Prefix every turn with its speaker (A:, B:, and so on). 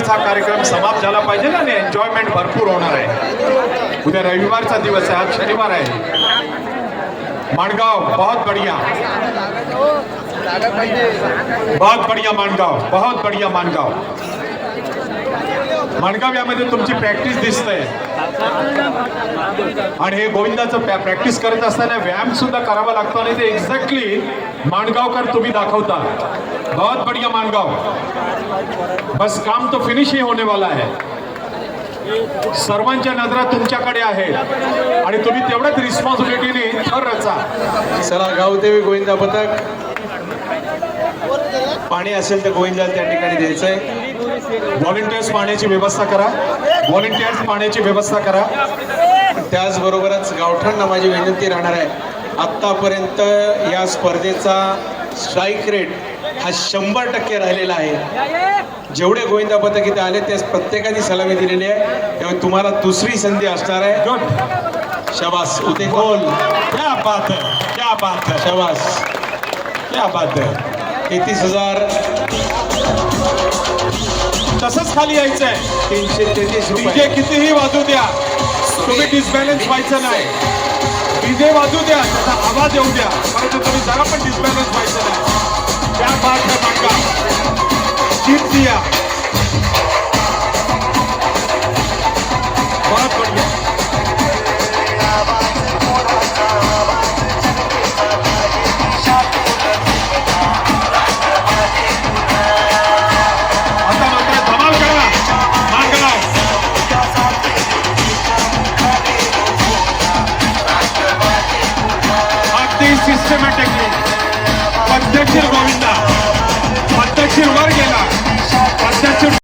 A: लवकरच हा कार्यक्रम समाप्त झाला पाहिजे ना आणि एन्जॉयमेंट भरपूर होणार आहे. उद्या रविवारचा दिवस आहे, आज शनिवार आहे. माणगाव बहुत बढ़िया, बहुत बढ़िया माणगाव, बहुत बढ़िया माणगाव. माणगाव यामध्ये तुमची प्रॅक्टिस दिसते आणि हे गोविंदाचं प्रॅक्टिस करत असताना व्यायाम सुद्धा करावा लागतो आणि ते एक्झॅक्टली माणगावकर तुम्ही दाखवता. बहुत बढ़िया माणगाव. बस काम तो फिनिश ही होने वाला है. सर्वांच्या नजरा तुमच्याकडे आहेत आणि तुम्ही तेवढ्याच रिस्पॉन्सिबिलिटीने थर रचा.
B: चला गावदेवी गोविंदा पथक, पाणी असेल तर गोविंदाला त्या ठिकाणी द्यायचंय.
A: व्हॉलेंटियर्स पाण्याची व्यवस्था करा, व्हॉलेंटियर्स पाण्याची व्यवस्था करा.
B: त्याचबरोबरच गावठांना माझी विनंती राहणार आहे, आत्तापर्यंत या स्पर्धेचा स्ट्राईक रेट हा 100% राहिलेला आहे. जेवढे गोविंदा पथक इथे आले त्या प्रत्येकाने सलामी दिलेली आहे. त्यामुळे तुम्हाला दुसरी संधी असणार आहे.
A: गुड,
B: शाबास उदय गोल,
A: क्या बात है, क्या बात है,
B: शाबास,
A: क्या बात है.
B: 33,000
A: तसंच खाली यायचंय.
B: 333
A: डीजे
B: रुपये.
A: कितीही वाजू द्या, तुम्ही डिसबॅलन्स व्हायचं नाही. डीजे वाजू द्या, त्याचा आवाज येऊ द्या, परंतु तुम्ही जरा पण डिसबॅलन्स व्हायचं नाही. क्या बात है माणगाव, जीत दिया. बहुत बढ़िया. आता मात्र धमाल करा माणगाव. अगदी सिस्टमॅटिकली पद्धतशीर गोविंदा.